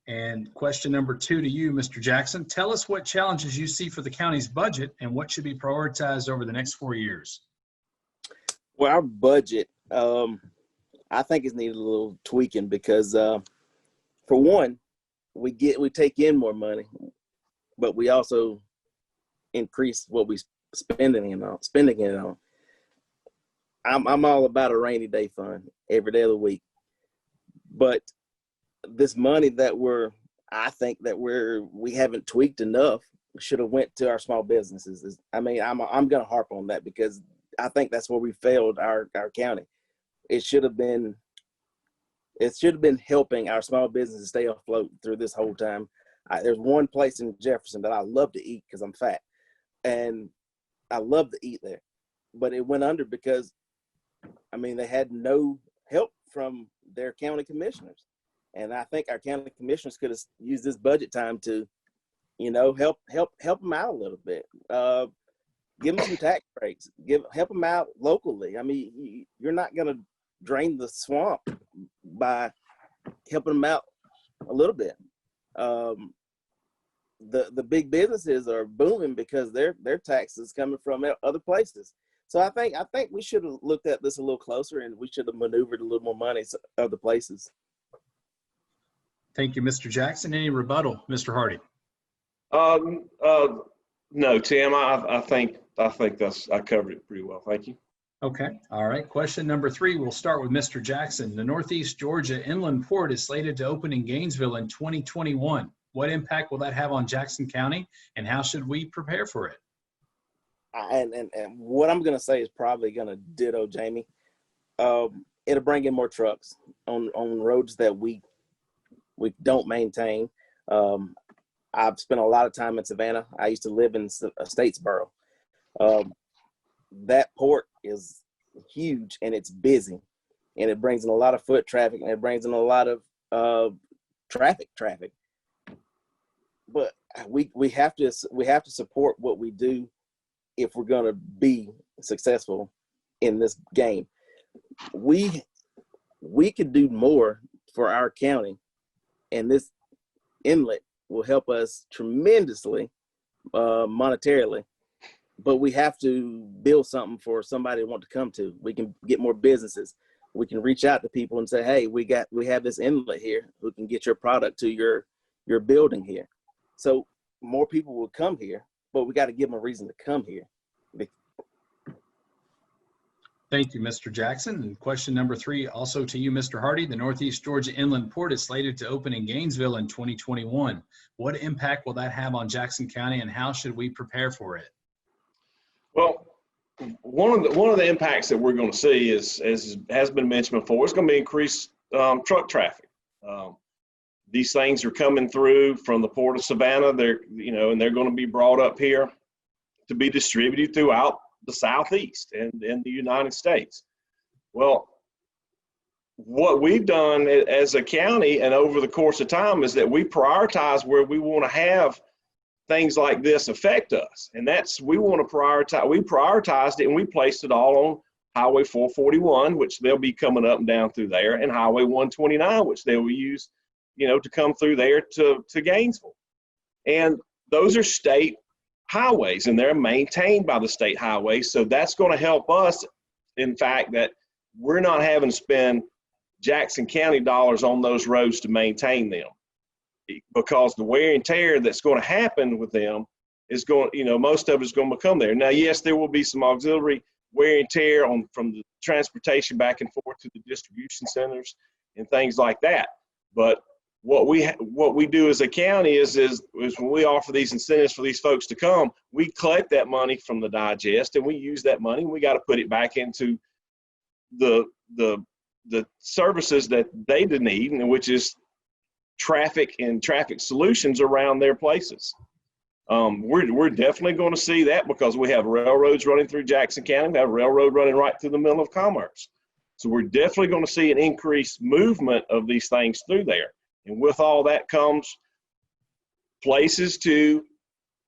And question number 2 to you, Mr. Jackson. Tell us what challenges you see for the county's budget and what should be prioritized over the next 4 years. Well, our budget, I think it's needed a little tweaking because, for one, we take in more money, but we also increase what we spending it on. I'm all about a rainy day fund every day of the week, but this money that I think that we haven't tweaked enough should have went to our small businesses. I'm going to harp on that because I think that's where we failed our county. It should have been helping our small businesses stay afloat through this whole time. There's one place in Jefferson that I love to eat because I'm fat, and I love to eat there, but it went under because, they had no help from their county commissioners. And I think our county commissioners could have used this budget time to, help them out a little bit. Give them some tax breaks. Help them out locally. You're not going to drain the swamp by helping them out a little bit. The big businesses are booming because their taxes coming from other places. So I think we should have looked at this a little closer, and we should have maneuvered a little more money to other places. Thank you, Mr. Jackson. Any rebuttal, Mr. Hardy? No, Tim. I think I covered it pretty well. Thank you. Okay. All right. Question number 3. We'll start with Mr. Jackson. The Northeast Georgia Inland Port is slated to open in Gainesville in 2021. What impact will that have on Jackson County, and how should we prepare for it? And what I'm going to say is probably going to ditto Jamie. It'll bring in more trucks on roads that we don't maintain. I've spent a lot of time in Savannah. I used to live in Statesboro. That port is huge and it's busy, and it brings in a lot of foot traffic, and it brings in a lot of traffic. But we have to support what we do if we're going to be successful in this game. We could do more for our county, and this inlet will help us tremendously monetarily, but we have to build something for somebody to want to come to. We can get more businesses. We can reach out to people and say, hey, we have this inlet here who can get your product to your building here. So more people will come here, but we got to give them a reason to come here. Thank you, Mr. Jackson. And question number 3, also to you, Mr. Hardy. The Northeast Georgia Inland Port is slated to open in Gainesville in 2021. What impact will that have on Jackson County, and how should we prepare for it? Well, one of the impacts that we're going to see is, as has been mentioned before, it's going to be increased truck traffic. These things are coming through from the Port of Savannah. And they're going to be brought up here to be distributed throughout the Southeast and in the United States. Well, what we've done as a county and over the course of time is that we prioritize where we want to have things like this affect us. And we prioritized it, and we placed it all on Highway 441, which they'll be coming up and down through there, and Highway 129, which they will use, to come through there to Gainesville. And those are state highways, and they're maintained by the state highways. So that's going to help us, in fact, that we're not having to spend Jackson County dollars on those roads to maintain them, because the wear and tear that's going to happen with them is going, most of it's going to come there. Now, yes, there will be some auxiliary wear and tear from the transportation back and forth to the distribution centers and things like that. But what we do as a county is when we offer these incentives for these folks to come, we collect that money from the digest, and we use that money, and we got to put it back into the services that they need, and which is traffic and traffic solutions around their places. We're definitely going to see that because we have railroads running through Jackson County. We have a railroad running right through the middle of commerce. So we're definitely going to see an increased movement of these things through there. And with all that comes places to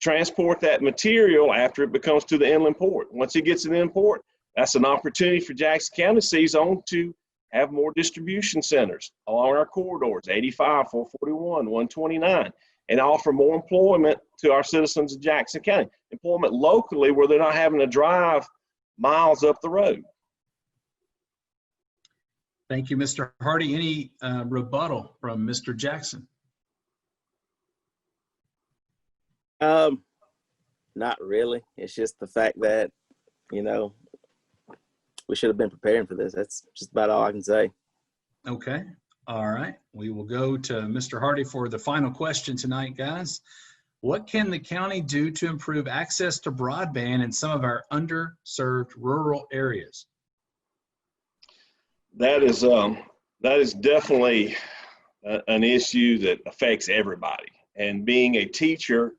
transport that material after it becomes to the inland port. Once it gets to the inland port, that's an opportunity for Jackson County to seize on to have more distribution centers along our corridors, 85, 441, 129, and offer more employment to our citizens of Jackson County. Employment locally where they're not having to drive miles up the road. Thank you, Mr. Hardy. Any rebuttal from Mr. Jackson? Not really. It's just the fact that, you know, we should have been preparing for this. That's just about all I can say. Okay. All right. We will go to Mr. Hardy for the final question tonight, guys. What can the county do to improve access to broadband in some of our underserved rural areas? That is definitely an issue that affects everybody. And being a teacher,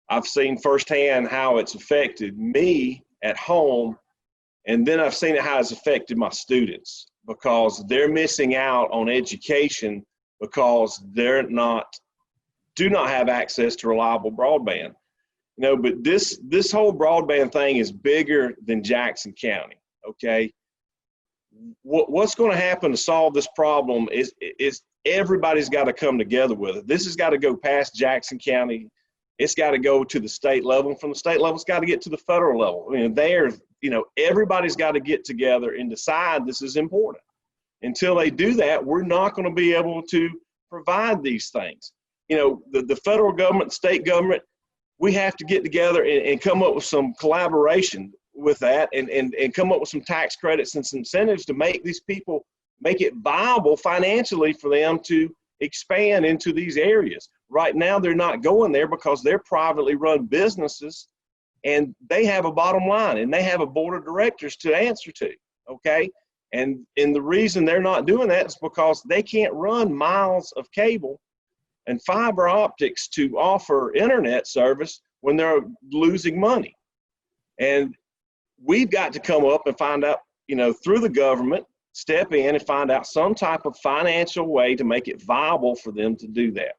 I've seen firsthand how it's affected me at home, and then I've seen how it's affected my students, because they're missing out on education because do not have access to reliable broadband. You know, but this whole broadband thing is bigger than Jackson County. Okay, what's going to happen to solve this problem is everybody's got to come together with it. This has got to go past Jackson County. It's got to go to the state level. From the state level, it's got to get to the federal level. I mean, everybody's got to get together and decide this is important. Until they do that, we're not going to be able to provide these things. You know, the federal government, state government, we have to get together and come up with some collaboration with that and come up with some tax credits and some incentives to make these people, make it viable financially for them to expand into these areas. Right now, they're not going there because they're privately run businesses and they have a bottom line and they have a board of directors to answer to, okay? And the reason they're not doing that is because they can't run miles of cable and fiber optics to offer internet service when they're losing money. And we've got to come up and find out, through the government, step in and find out some type of financial way to make it viable for them to do that.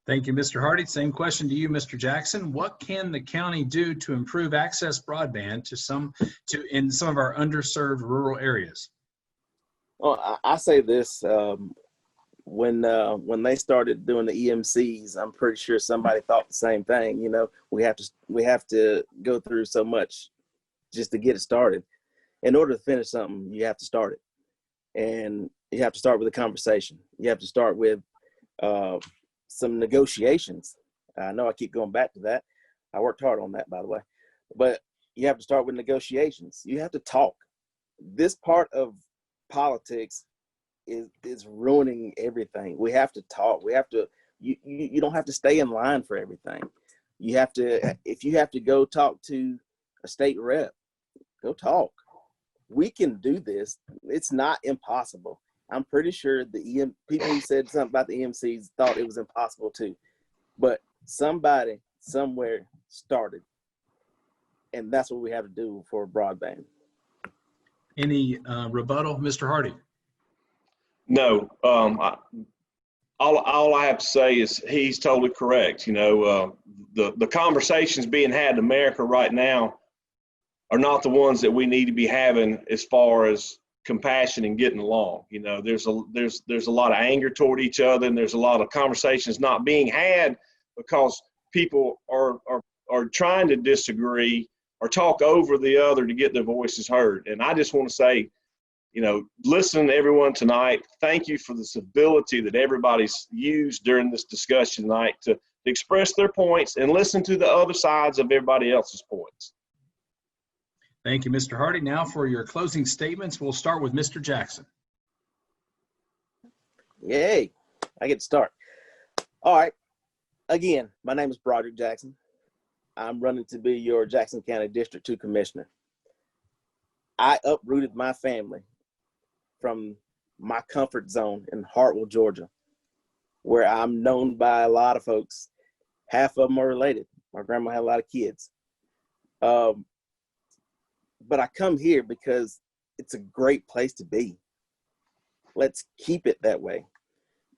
Thank you, Mr. Hardy. Same question to you, Mr. Jackson. What can the county do to improve access broadband in some of our underserved rural areas? Well, I say this, when they started doing the EMCs, I'm pretty sure somebody thought the same thing. We have to go through so much just to get it started. In order to finish something, you have to start it, and you have to start with a conversation. You have to start with some negotiations. I know I keep going back to that. I worked hard on that, by the way, but you have to start with negotiations. You have to talk. This part of politics is ruining everything. We have to talk. We have to, you don't have to stay in line for everything. You have to, if you have to go talk to a state rep, go talk. We can do this. It's not impossible. I'm pretty sure the people who said something about the EMCs thought it was impossible too. But somebody somewhere started. And that's what we have to do for broadband. Any rebuttal, Mr. Hardy? No. All I have to say is he's totally correct. The conversations being had in America right now are not the ones that we need to be having as far as compassion and getting along. There's a lot of anger toward each other, and there's a lot of conversations not being had because people are trying to disagree or talk over the other to get their voices heard. And I just want to say, listen to everyone tonight. Thank you for the civility that everybody's used during this discussion tonight to express their points and listen to the other sides of everybody else's points. Thank you, Mr. Hardy. Now for your closing statements, we'll start with Mr. Jackson. Yay, I get to start. All right. Again, my name is Broderick Jackson. I'm running to be your Jackson County District 2 Commissioner. I uprooted my family from my comfort zone in Hartwell, Georgia, where I'm known by a lot of folks. Half of them are related. My grandma had a lot of kids. But I come here because it's a great place to be. Let's keep it that way.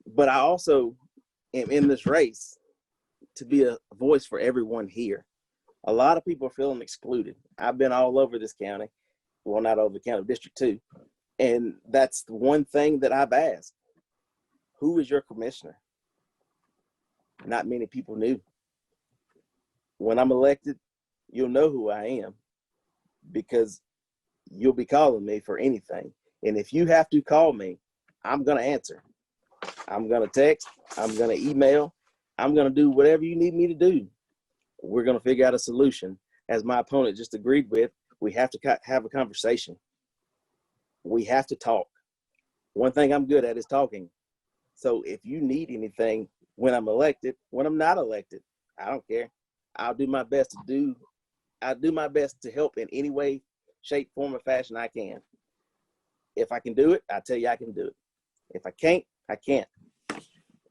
But I also am in this race to be a voice for everyone here. A lot of people are feeling excluded. I've been all over this county. Well, not over the county, District 2. And that's the one thing that I've asked. Who is your commissioner? Not many people knew. When I'm elected, you'll know who I am because you'll be calling me for anything. And if you have to call me, I'm going to answer. I'm going to text. I'm going to email. I'm going to do whatever you need me to do. We're going to figure out a solution. As my opponent just agreed with, we have to have a conversation. We have to talk. One thing I'm good at is talking. So if you need anything when I'm elected, when I'm not elected, I don't care. I'll do my best to help in any way, shape, form, or fashion I can. If I can do it, I tell you I can do it. If I can't, I can't.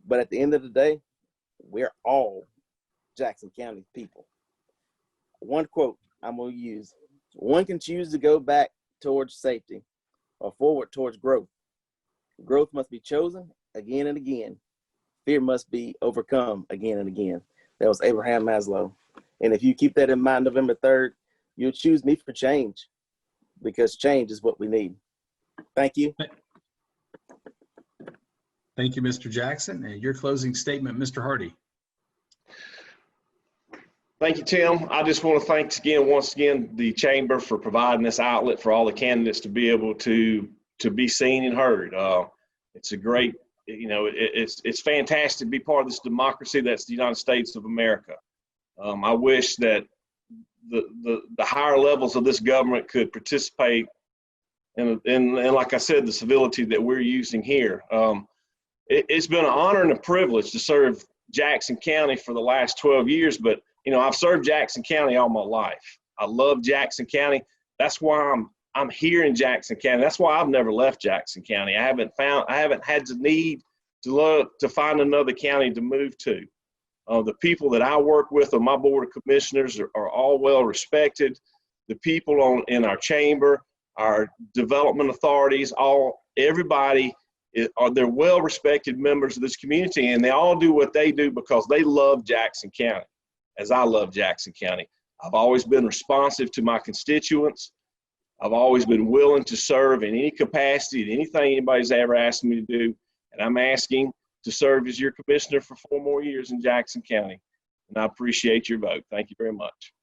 But at the end of the day, we're all Jackson County people. One quote I'm going to use: one can choose to go back towards safety or forward towards growth. Growth must be chosen again and again. Fear must be overcome again and again. That was Abraham Maslow. And if you keep that in mind, November 3rd, you'll choose me for change, because change is what we need. Thank you. Thank you, Mr. Jackson. And your closing statement, Mr. Hardy. Thank you, Tim. I just want to thank once again, the chamber for providing this outlet for all the candidates to be able to be seen and heard. It's a great, it's fantastic to be part of this democracy that's the United States of America. I wish that the higher levels of this government could participate in like I said, the civility that we're using here. It's been an honor and a privilege to serve Jackson County for the last 12 years, but I've served Jackson County all my life. I love Jackson County. That's why I'm here in Jackson County. That's why I've never left Jackson County. I haven't had the need to find another county to move to. The people that I work with on my board of commissioners are all well respected. The people in our chamber, our development authorities, everybody they're well respected members of this community, and they all do what they do because they love Jackson County, as I love Jackson County. I've always been responsive to my constituents. I've always been willing to serve in any capacity, in anything anybody's ever asked me to do. And I'm asking to serve as your commissioner for 4 more years in Jackson County. And I appreciate your vote. Thank you very much.